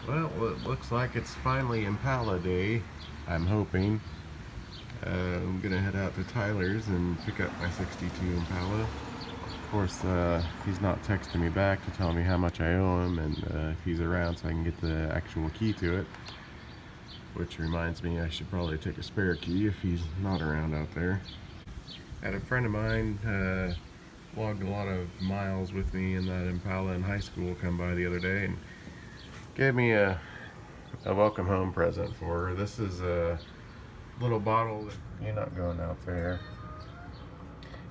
Well, it looks like it's finally Impala day. I'm hoping. I'm gonna head out to Tyler's and pick up my 62 Impala. Of course, he's not texting me back to tell me how much I owe him and if he's around so I can get the actual key to it. Which reminds me, I should probably take a spare key if he's not around out there. I had a friend of mine logged a lot of miles with me in that Impala in high school come by the other day and gave me a welcome home present for her. This is a little bottle that, you're not going out there.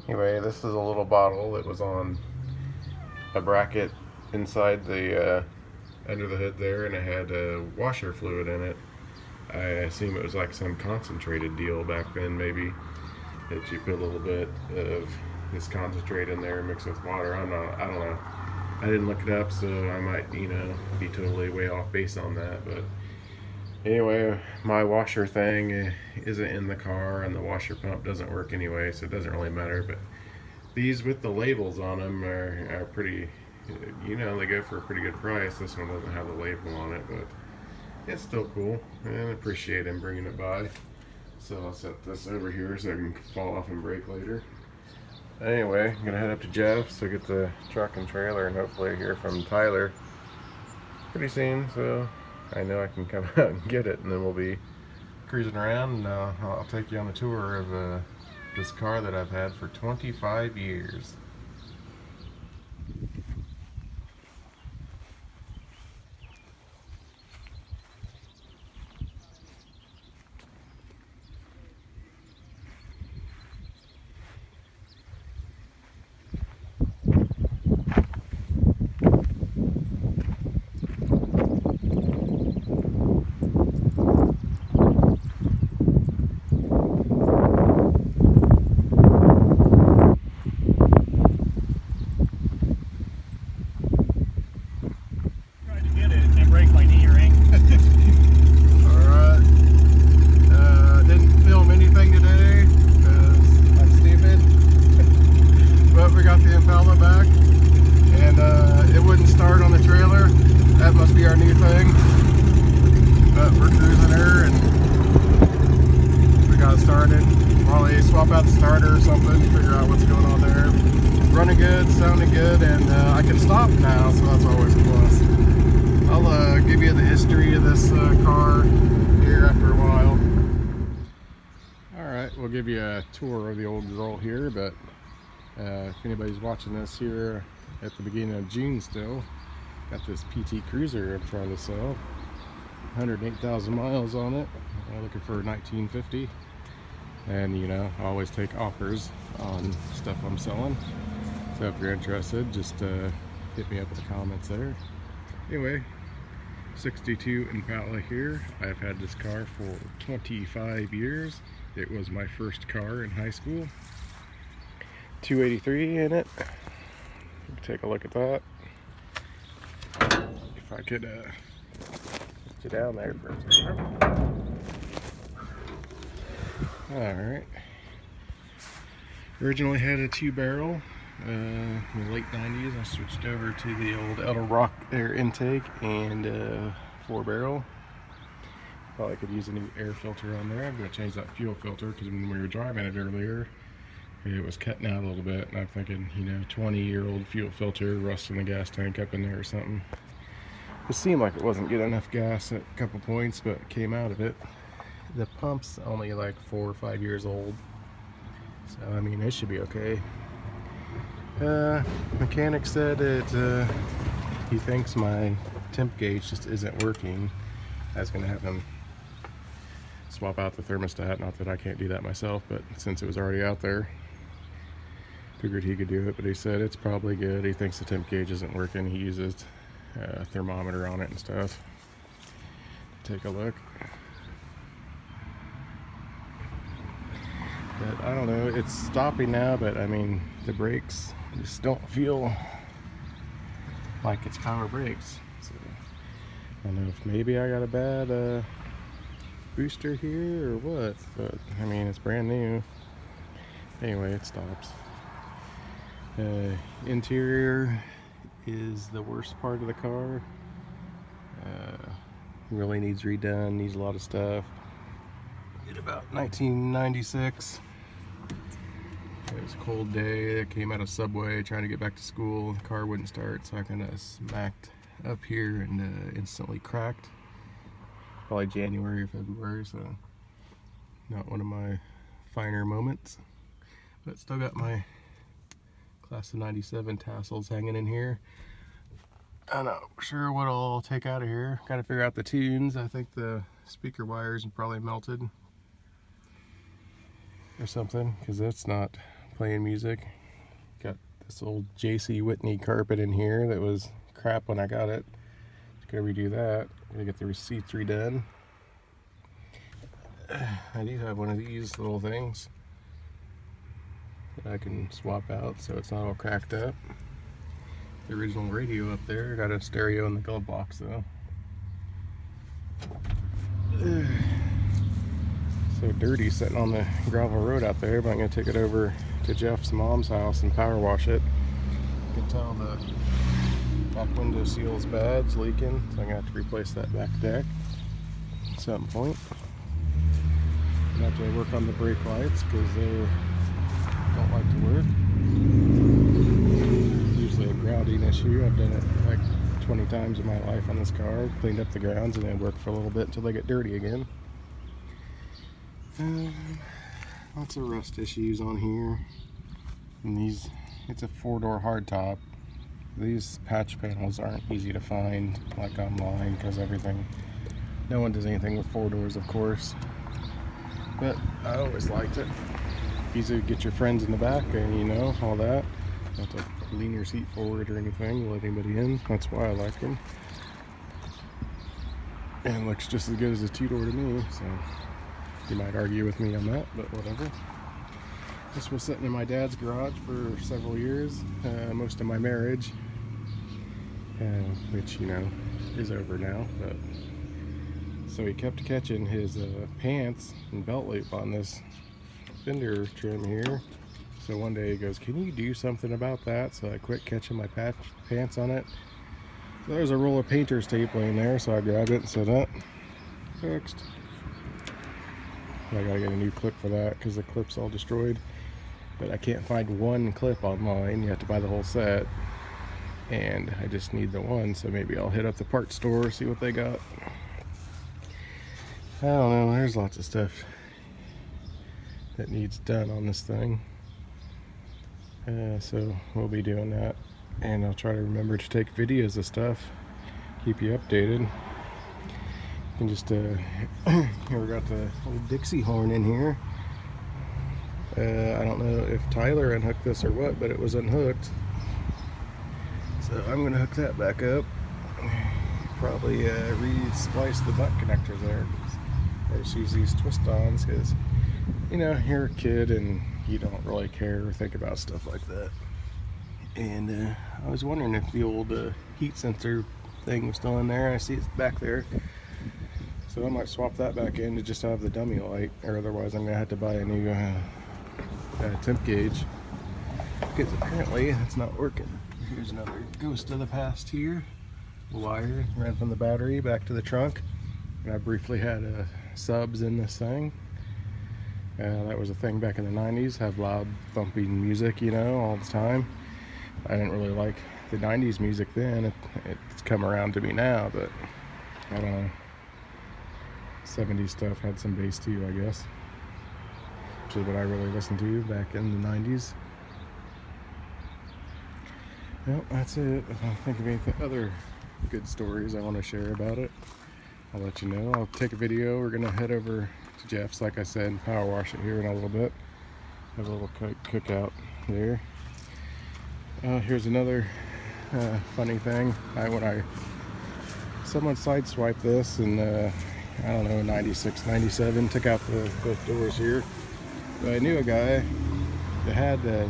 Anyway, this is a little bottle that was on a bracket inside the under the hood there, and it had washer fluid in it. I assume it was like some concentrated deal back then, maybe, that you put a little bit of this concentrate in there mixed with water. I don't know. I didn't look it up, so I might, be totally way off base on that. But anyway, my washer thing isn't in the car, and the washer pump doesn't work anyway, so it doesn't really matter. But these with the labels on them are pretty, they go for a pretty good price. This one doesn't have the label on it, but it's still cool, and I appreciate him bringing it by. So I'll set this over here so I can fall off and break later. Anyway, I'm gonna head up to Jeff's to get the truck and trailer and hopefully hear from Tyler pretty soon, so I know I can come out and get it, and then we'll be cruising around, and I'll take you on a tour of this car that I've had for 25 years. Our new thing, but we're cruising her and we got it started. Probably swap out the starter or something, figure out what's going on there. Running good, sounding good, and I can stop now, so that's always a plus. I'll give you the history of this car here after a while. Alright, we'll give you a tour of the old girl here, but if anybody's watching this here at the beginning of June still, got this PT Cruiser I'm trying to sell. 108,000 miles on it. I'm looking for 1950. And I always take offers on stuff I'm selling. So if you're interested, just hit me up in the comments there. Anyway, 62 Impala here. I've had this car for 25 years. It was my first car in high school. 283 in it. Take a look at that. If I could get you down there for a second. Alright. Originally had a 2-barrel. In the late 90s I switched over to the old Elder Rock air intake and 4-barrel. Probably could use a new air filter on there. I'm going to change that fuel filter because when we were driving it earlier, it was cutting out a little bit, and I'm thinking, 20-year-old fuel filter, rust in the gas tank up in there or something. It seemed like it wasn't getting enough gas at a couple points, but it came out of it. The pump's only like 4 or 5 years old, so it should be okay. Mechanic said that he thinks my temp gauge just isn't working. I was going to have him swap out the thermostat, not that I can't do that myself, but since it was already out there, figured he could do it. But he said it's probably good. He thinks the temp gauge isn't working. He uses a thermometer on it and stuff. Take a look. But I don't know, it's stopping now, but the brakes just don't feel like it's power brakes. So I don't know if maybe I got a bad booster here or what, but it's brand new. Anyway, it stops. Interior is the worst part of the car. Really needs redone, needs a lot of stuff. In about 1996, it was a cold day. I came out of Subway trying to get back to school. The car wouldn't start, so I kind of smacked up here and instantly cracked. Probably January or February, so not one of my finer moments. But still got my class of 97 tassels hanging in here. I'm not sure what I'll take out of here. Gotta figure out the tunes. I think the speaker wires are probably melted or something, because that's not playing music. Got this old JC Whitney carpet in here that was crap when I got it. Just gotta redo that. Gotta get the receipts redone. I do have one of these little things that I can swap out so it's not all cracked up. The original radio up there. Got a stereo in the glove box though. So dirty sitting on the gravel road out there, but I'm gonna take it over to Jeff's mom's house and power wash it. You can tell the back window seal's bad, it's leaking, so I'm gonna have to replace that back deck at some point. I'm gonna have to work on the brake lights because they don't like to work. Usually a grounding issue. I've done it like 20 times in my life on this car. Cleaned up the grounds and then work for a little bit until they get dirty again. Lots of rust issues on here. And these, it's a 4-door hardtop. These patch panels aren't easy to find like online because everything, no one does anything with 4 doors, of course. But I always liked it. Easy to get your friends in the back and you know, all that. Not to lean your seat forward or anything to let anybody in. That's why I like them. And it looks just as good as a 2-door to me, so you might argue with me on that, but whatever. This was sitting in my dad's garage for several years, most of my marriage, which, you know, is over now. But so he kept catching his pants and belt loop on this fender trim here. So one day he goes, "Can you do something about that?" So I quit catching my pants on it. So there's a roll of painter's tape laying there, so I grabbed it and said, "Up, fixed." I gotta get a new clip for that because the clip's all destroyed. But I can't find one clip online. You have to buy the whole set. And I just need the one, so maybe I'll hit up the parts store, see what they got. I don't know, there's lots of stuff that needs done on this thing. So we'll be doing that. And I'll try to remember to take videos of stuff, keep you updated. You can just, here we got the old Dixie horn in here. I don't know if Tyler unhooked this or what, but it was unhooked. So I'm gonna hook that back up. Probably re-splice the butt connector there. I just use these twist-ons because, you know, you're a kid and you don't really care or think about stuff like that. And I was wondering if the old heat sensor thing was still in there. I see it's back there. So I might swap that back in to just have the dummy light, or otherwise I'm gonna have to buy a new temp gauge because apparently it's not working. Here's another ghost of the past here. Wire ran from the battery back to the trunk, and I briefly had subs in this thing. That was a thing back in the 90s, have loud thumping music, you know, all the time. I didn't really like the 90s music then. It's come around to me now, but I don't know. 70s stuff had some bass too, I guess, which is what I really listened to back in the 90s. Well, that's it. If I think of any other good stories I want to share about it, I'll let you know. I'll take a video. We're gonna head over to Jeff's, like I said, and power wash it here in a little bit. Have a little cookout there. Here's another funny thing. Someone sideswiped this and I don't know, 96, 97, took out both doors here. But I knew a guy that had the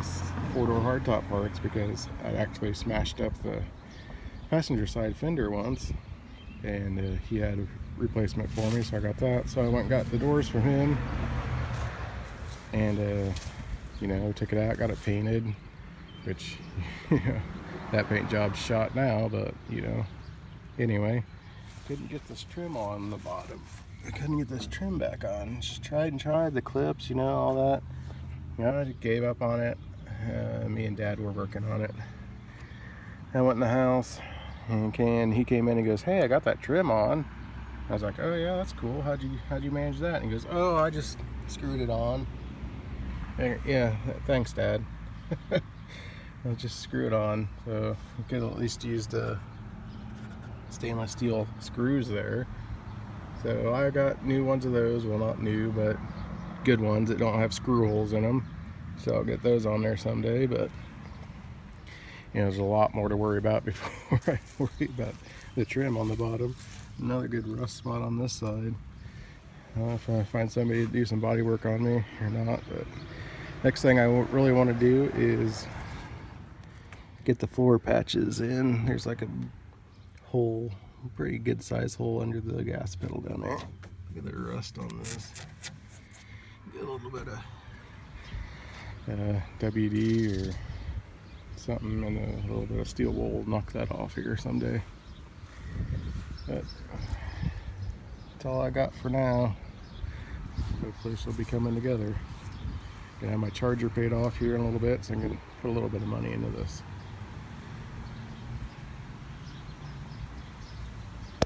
4-door hardtop parts because I actually smashed up the passenger side fender once, and he had a replacement for me, so I got that. So I went and got the doors from him, and you know, took it out, got it painted, which you know, that paint job's shot now, but you know, anyway, couldn't get this trim on the bottom. I couldn't get this trim back on. Just tried and tried the clips, you know, all that. You know, I just gave up on it. Me and Dad were working on it. I went in the house and he came in and goes, "Hey, I got that trim on." I was like, "Oh yeah, that's cool. How'd you manage that?" And he goes, "Oh, I just screwed it on." Yeah, thanks, Dad. I just screw it on. So you could at least use the stainless steel screws there. So I got new ones of those. Well, not new, but good ones that don't have screw holes in them. So I'll get those on there someday. But you know, there's a lot more to worry about before I worry about the trim on the bottom. Another good rust spot on this side. I don't know if I find somebody to do some body work on me or not, but next thing I really want to do is get the floor patches in. There's like a hole, a pretty good size hole under the gas pedal down there. Look at the rust on this. Get a little bit of WD or something and a little bit of steel wool. Knock that off here someday. But that's all I got for now. Hopefully this will be coming together. Gonna have my charger paid off here in a little bit, so I'm gonna put a little bit of money into this.